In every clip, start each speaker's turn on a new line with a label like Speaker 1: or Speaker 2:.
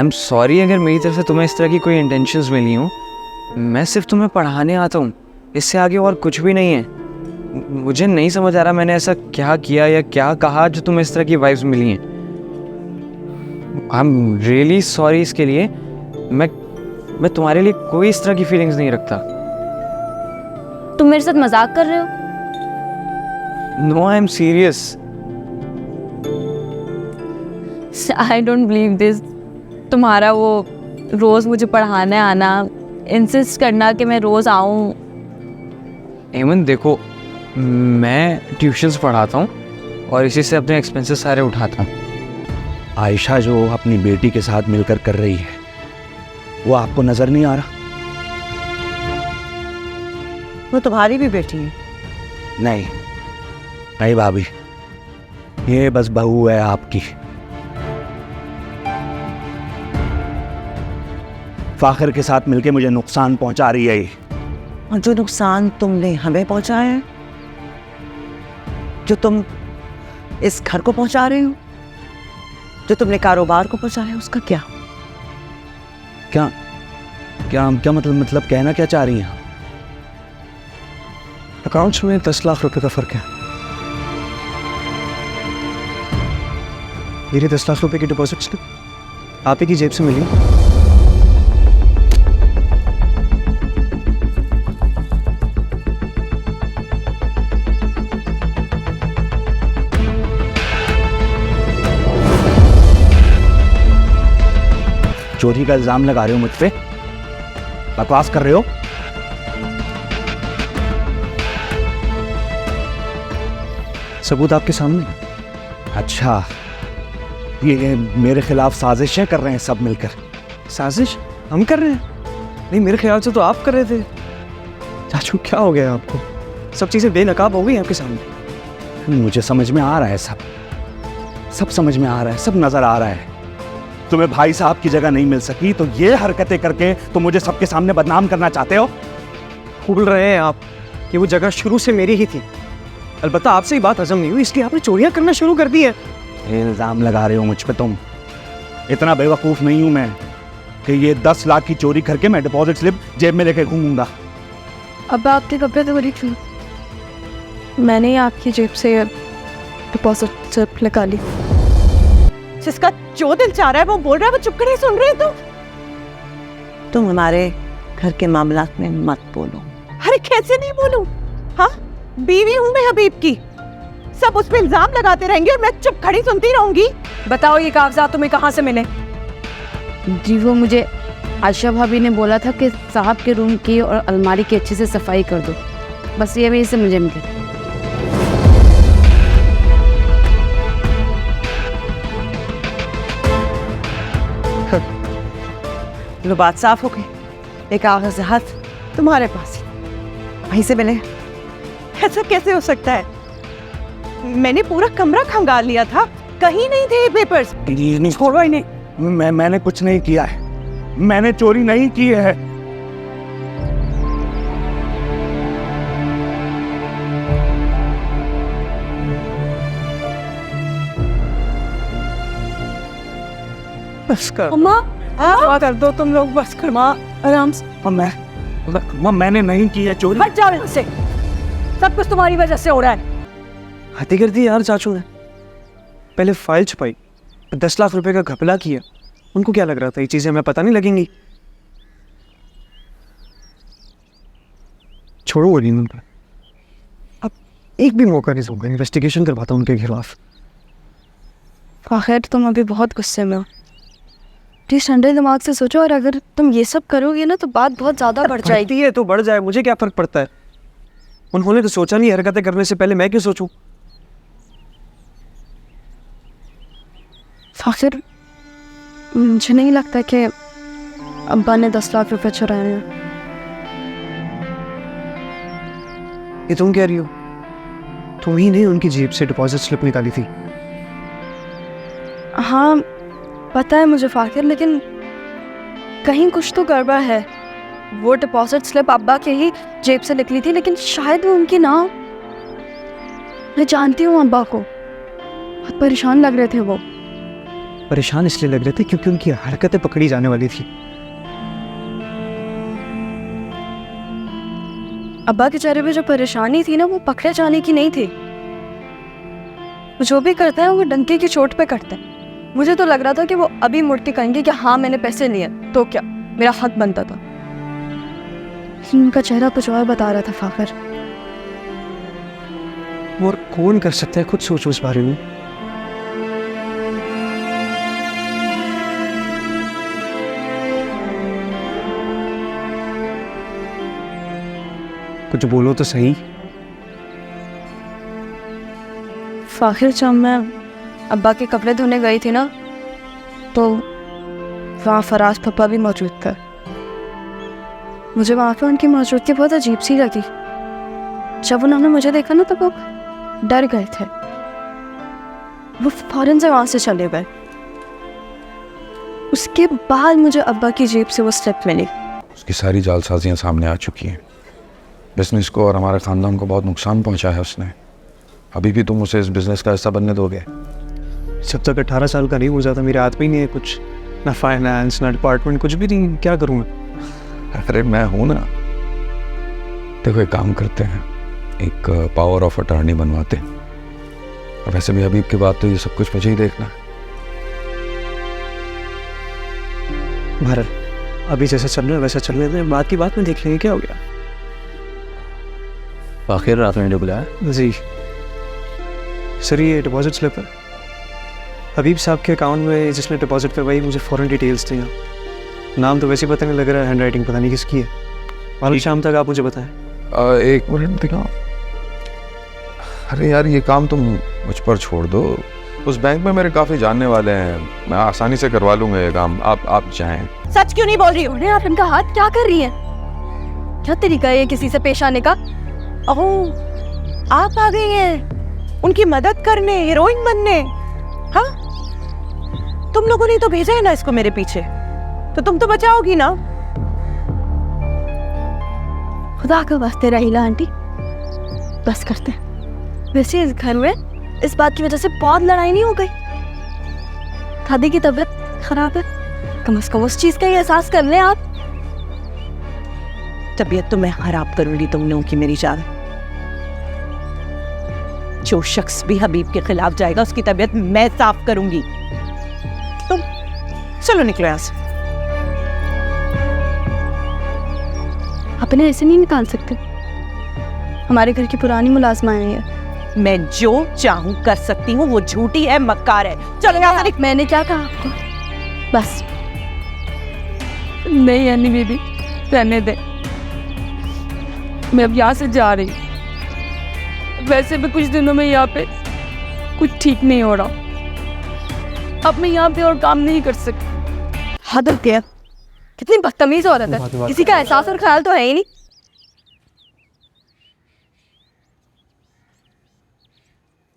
Speaker 1: Am sorry अगर मेरी तरफ से तुम्हें इस तरह की कोई इंटेंशंस मिली हूँ। मैं सिर्फ तुम्हें पढ़ाने आता हूँ, इससे आगे और कुछ भी नहीं है। मुझे नहीं समझ आ रहा मैंने ऐसा क्या किया या क्या कहा जो तुम्हें इस तरह की वाइब्स मिली हैं। आई एम रियली सॉरी इसके लिए। मैं तुम्हारे लिए कोई इस तरह की फीलिंग्स नहीं रखता।
Speaker 2: तुम मेरे साथ मजाक कर रहे हो?
Speaker 1: No, I am serious.
Speaker 2: I don't believe this. तुम्हारा वो रोज मुझे पढ़ाने आना, इंसिस्ट करना कि मैं रोज आऊं।
Speaker 1: एमन देखो, मैं ट्यूशन्स पढ़ाता हूँ और इसी से अपने एक्सपेंसेस सारे उठाता हूँ।
Speaker 3: आयशा जो अपनी बेटी के साथ मिलकर कर रही है वो आपको नजर नहीं आ रहा?
Speaker 4: वो तुम्हारी भी बेटी है।
Speaker 3: नहीं नहीं भाभी, ये बस बहू है आपकी। फाखिर के साथ मिलके मुझे नुकसान पहुंचा रही है ये।
Speaker 4: और जो नुकसान तुमने हमें पहुंचाया है, जो तुम इस घर को पहुंचा रहे हो, जो तुमने कारोबार को पहुंचाया है, उसका क्या?
Speaker 3: क्या क्या क्या मतलब कहना क्या चाह रही हैं?
Speaker 5: अकाउंट्स में 10 लाख रुपए का फर्क है। मेरे 10 लाख रुपए की डिपॉजिट स्लिप आप ही की जेब से मिली।
Speaker 3: चोरी का इल्जाम लगा रहे हो मुझ पे? बकवास कर रहे हो?
Speaker 5: सबूत आपके सामने।
Speaker 3: अच्छा, ये मेरे खिलाफ साजिशें कर रहे हैं सब मिलकर।
Speaker 5: साजिश हम कर रहे हैं? नहीं, मेरे ख्याल से तो आप कर रहे थे। चाचू क्या हो गया आपको? सब चीजें बेनकाब हो गई आपके सामने।
Speaker 3: मुझे समझ में आ रहा है, सब समझ में आ रहा है, सब नजर आ रहा है। तुम्हें भाई साहब की जगह नहीं मिल सकी तो ये हरकतें करके तुम मुझे सबके सामने बदनाम करना चाहते हो?
Speaker 5: भूल रहे हैं आप कि वो जगह शुरू से मेरी ही थी। अलबत्ता आपसे ही बात हजम नहीं हुई, इसलिए आपने चोरियां करना शुरू कर दी है।
Speaker 3: इल्जाम लगा रहे हो मुझ पे तुम। इतना बेवकूफ नहीं हूं मैं कि ये 10 लाख की चोरी करके मैं डिपॉजिट स्लिप जेब में लेके घूमूंगा।
Speaker 6: अब आपके कपड़े तो बड़ी क्यों? मैंने ही आपकी जेब से डिपॉजिट स्लिप निकाली।
Speaker 4: जिसका जो दिल चाह रहा है वो बोल रहा है, वो चुप कर ही सुन रहे हो तुम हमारे घर के मामलात में मत बोलो। अरे कैसे नहीं बोलूं? हाँ, बीवी हूं मैं हबीब की। सब उस पे इल्जाम लगाते रहेंगे और मैं चुप खड़ी सुनती रहूंगी।
Speaker 6: बताओ ये कागजात तुम्हें कहाँ से मिले?
Speaker 2: जी वो मुझे आयशा भाभी ने बोला था कि साहब के रूम की और अलमारी की अच्छे से सफाई कर दो, बस ये वजह से मुझे मिले।
Speaker 4: लो बात साफ हो गई। एक कागज हाथ तुम्हारे पास ही, वहीं से मिले। ऐसा कैसे हो सकता है? मैंने पूरा कमरा खंगाल लिया था, कहीं नहीं थे पेपर्स।
Speaker 3: छोड़ो ही नहीं। मैंने कुछ नहीं किया है, मैंने चोरी नहीं की है।
Speaker 5: बस कर
Speaker 6: अम्मा,
Speaker 4: हाँ कर दो तुम लोग, बस कर। माँ
Speaker 6: आराम से।
Speaker 3: मैंने नहीं की है चोरी।
Speaker 6: हट जाओ यहाँ से, सब कुछ तुम्हारी वजह से हो रहा है।
Speaker 5: हत्या कर दी यार चाचू ने। पहले फाइल छुपाई, 10 लाख रुपए का घपला किया। उनको क्या लग रहा था ये चीजें हमें पता नहीं लगेंगी? छोड़ो वो नहीं उनका। अब एक भी मौका नहीं दूंगा, इन्वेस्टिगेशन करवाता हूं उनके खिलाफ।
Speaker 6: फाखिर तुम अभी बहुत गुस्से में हो, प्लीज ठंडे दिमाग से सोचो। और अगर तुम ये सब करोगे ना तो बात बहुत ज्यादा बढ़ जाएगी।
Speaker 5: बढ़ती है तो बढ़ जाए, मुझे क्या फर्क पड़ता है? उन्होंने तो सोचा नहीं, हरकतें करने से पहले मैं क्यों सोचूं?
Speaker 6: फाखिर मुझे नहीं लगता कि अब्बा ने 10 लाख रुपए चुराए हैं।
Speaker 5: ये तुम कह रही हो? तुम ही ने उनकी जेब से डिपॉजिट स्लिप निकाली थी।
Speaker 6: हाँ पता है मुझे फाखिर, लेकिन कहीं कुछ तो गड़बड़ है। वो डिपॉजिट स्लिप अब्बा के ही जेब से निकली थी, लेकिन शायद वो उनकी ना। मैं जानती हूँ अब्बा को, बहुत परेशान लग रहे थे वो।
Speaker 5: परेशान इसलिए लग रहे थे क्योंकि उनकी हरकतें पकड़ी जाने वाली थी।
Speaker 6: अब्बा के चेहरे पे जो परेशानी थी ना, वो पकड़े जाने की नहीं थी। वो जो भी करता है वो डंके की चोट पे करता है। मुझे तो लग रहा था कि वो अभी मुड़ के कहेंगे कि हाँ मैंने पैसे लिए, तो क्या मेरा हक बनता था। लेकिन उनका चेहरा कुछ और बता रहा था फाखर।
Speaker 5: और कौन कर सकता है, खुद सोचो इस बारे में। कुछ बोलो तो सही।
Speaker 6: फाखिर, जब मैं अब्बा के कपड़े धोने गई थी ना, तो वहाँ फराज पापा भी मौजूद था। मुझे वहाँ पे उनकी मौजूदगी बहुत अजीब सी लगी। जब उन्होंने मुझे देखा ना, तो वो डर गए थे। वो फौरन से वहाँ से चले गए। उसके बाद मुझे अब्बा की जेब से वो स्लिप मिली।
Speaker 7: उसकी सारी जालसाजियाँ सामने आ चुकी हैं। बिजनेस को और हमारे ख़ानदान को बहुत नुकसान पहुंचा है उसने। अभी भी तुम उसे इस बिज़नेस का हिस्सा बनने दोगे?
Speaker 5: जब तक 18 साल का नहीं हो जाता मेरे हाथ में ही नहीं है कुछ, ना फाइनेंस ना डिपार्टमेंट, कुछ भी नहीं। क्या करूँ मैं?
Speaker 7: अरे मैं हूँ ना। देखो एक काम करते हैं, एक पावर ऑफ अटर्नी बनवाते हैं। और वैसे भी हबीब के बाद तो ये सब कुछ मुझे ही देखना है।
Speaker 5: भारत, अभी जैसा चल रहा है वैसा चलने दें, बात की बात में देख लेंगे क्या हो गया।
Speaker 1: आखिर रात में बुलाया
Speaker 5: जी सर, ये डिपॉजिट स्लिप है हबीब साहब के अकाउंट में, जिसने डिपॉजिट करवाई। मुझे फ़ौरन डिटेल्स दें। नाम तो वैसे ही पता नहीं लग रहा है, हैंडराइटिंग पता नहीं किसकी है। और शाम तक आप मुझे बताएं।
Speaker 7: एक मिनट दिखाओ। अरे यार ये काम तुम मुझ पर छोड़ दो। उस बैंक में मेरे काफ़ी जानने वाले हैं, मैं आसानी से करवा लूँगा ये काम। आप चाहें।
Speaker 4: सच क्यों नहीं बोल रही हो?
Speaker 6: अरे आप इनका हाथ क्या कर रही हैं? क्या तरीका है ये किसी से पेश आने का?
Speaker 4: ओह, आप आ गई हैं उनकी मदद करने, हीरोइन बनने। हाँ, तुम लोगों ने तो भेजा है ना इसको मेरे पीछे, तो तुम तो बचाओगी ना।
Speaker 6: खुदा का वास्ते रहीला आंटी, बस करते हैं। वैसे इस घर में इस बात की वजह से बहुत लड़ाई नहीं हो गई। दादी की तबीयत खराब है, कम से कम उस चीज का ही एहसास कर लें आप।
Speaker 4: तबीयत तो मैं खराब करूंगी तुम लोगों की मेरी जान। जो शख्स भी हबीब के खिलाफ जाएगा उसकी तबीयत मैं साफ करूंगी। तुम चलो निकलो यहाँ से।
Speaker 6: अपने ऐसे नहीं निकाल सकते, हमारे घर की पुरानी मुलाजमाएं हैं।
Speaker 4: मैं जो चाहूं कर सकती हूँ, वो झूठी है, मक्कार है। चलो यहाँ से।
Speaker 6: मैंने क्या कहा आपको? बस नहीं अन्नी बेबी, रहने दे। मैं अब यहाँ से जा रही हूँ। वैसे भी कुछ दिनों में यहाँ पे कुछ ठीक नहीं हो रहा। अब मैं यहाँ पे और काम नहीं कर सकती। हद हो गया, कितनी बदतमीज औरत है। किसी का एहसास और ख्याल तो है ही नहीं।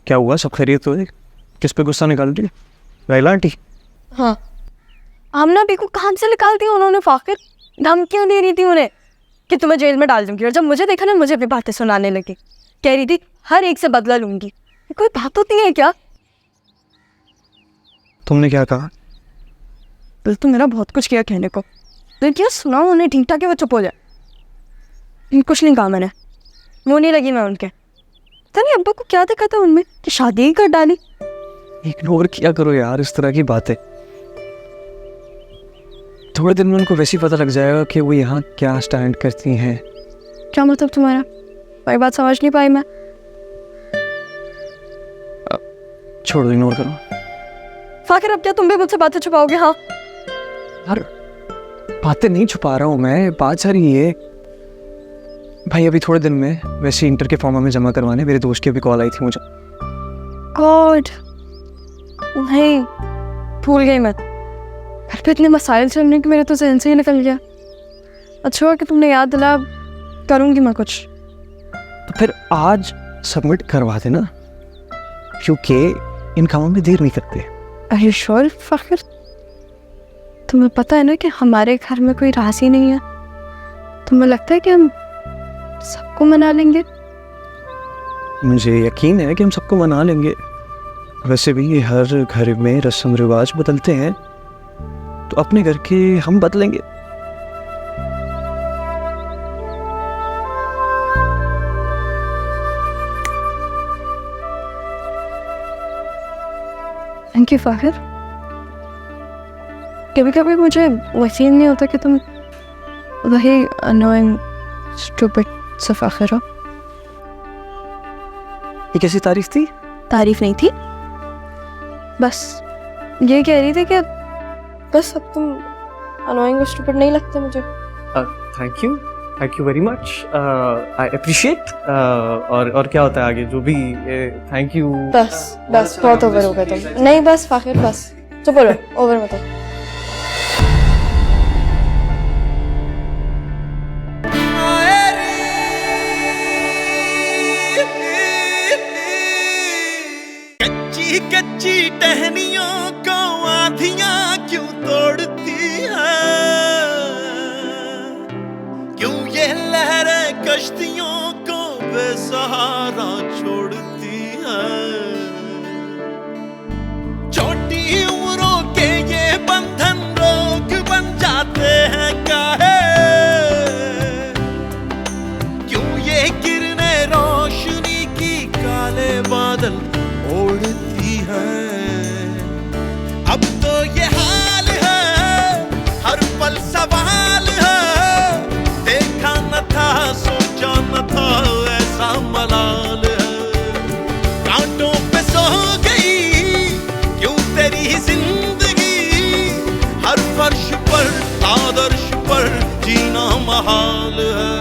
Speaker 5: क्या हुआ, सब खैरियत तो है? किस पे गुस्सा निकाल रही है राइला आंटी?
Speaker 6: हाँ, आमना बी को कहाँ से निकाल दी उन्होंने? फाकिर धमकियाँ दे रही थी उन्हें कि तुम्हें जेल में डाल दूंगी, और जब मुझे देखा ना, मुझे अपनी बातें सुनाने लगी। कह रही थी हर एक से बदला लूंगी। ये कोई बात होती है क्या?
Speaker 5: तुमने क्या कहा?
Speaker 6: बिल तो मेरा बहुत कुछ किया कहने को, लेकिन क्या सुनाऊं उन्हें ठीक ठाक, वो चुप हो जाए। कुछ नहीं कहा मैंने, मुँह नहीं लगी मैं उनके। पता नहीं अब्बा को क्या देखा था उनमें कि शादी ही कर डाली।
Speaker 5: इग्नोर किया करो यार इस तरह की बातें। थोड़े दिन में उनको वैसे ही पता लग जाएगा कि वो यहाँ क्या स्टैंड करती हैं।
Speaker 6: क्या मतलब तुम्हारा? कोई बात समझ नहीं पाई मैं।
Speaker 5: छोड़ो, इग्नोर करो।
Speaker 6: फाकिर अब क्या तुम भी मुझसे बातें छुपाओगे? हाँ
Speaker 5: यार बातें नहीं छुपा रहा हूँ मैं, बात सारी ये भाई, अभी थोड़े दिन में वैसे इंटर के फॉर्म में जमा करवाने मेरे दोस्त की अभी कॉल आई थी मुझे।
Speaker 6: गॉड, नहीं भूल गई मैं। घर पे इतने मसाइल चल रहे कि मेरे तो जहन से ही निकल गया। अच्छा हुआ कि तुमने याद दिला, करूँगी मैं कुछ।
Speaker 5: तो फिर आज सबमिट करवा देना, क्योंकि इन कामों में देर नहीं करते।
Speaker 6: Are you sure, Fakir? तुम्हें पता है ना कि हमारे घर में कोई राज ही नहीं है। तुम्हें लगता है कि हम सबको मना लेंगे?
Speaker 5: मुझे यकीन है कि हम सबको मना लेंगे। वैसे भी हर घर में रस्म रिवाज बदलते हैं, तो अपने घर के हम बदलेंगे।
Speaker 6: Thank you Fahir. कभी कभी मुझे यकीन नहीं होता कि तुम वही अनोइंग स्टूपिड सा फाहिर हो।
Speaker 5: ये कैसी तारीफ थी?
Speaker 6: तारीफ नहीं थी, बस ये कह रही थी कि बस अब तुम अनोइंग और स्टूपिड नहीं लगते मुझे।
Speaker 5: Thank you very much, I appreciate. और क्या होता है आगे जो भी? Thank you.
Speaker 6: बस बहुत ओवर हो गए तुम। नहीं बस फाहिर, बस चुप रहो, ओवर मत हो।
Speaker 8: कच्ची कच्ची टहनियों को आंधियां क्यों तोड़ती है, क्यों ये लहरें कश्तियों को बेसहारा छोड़ती है। छोटी उम्रों के ये बंधन रोग बन जाते हैं काहे, क्यों ये किरणें रोशनी की काले बादल ओढ़ती है। अब तो ये हाल है, हर पल सवाल है, देखा न था सोचा न था ऐसा मलाल है। कांटों पे सो गई क्यों तेरी जिंदगी, हर फर्श पर आदर्श पर जीना महाल है।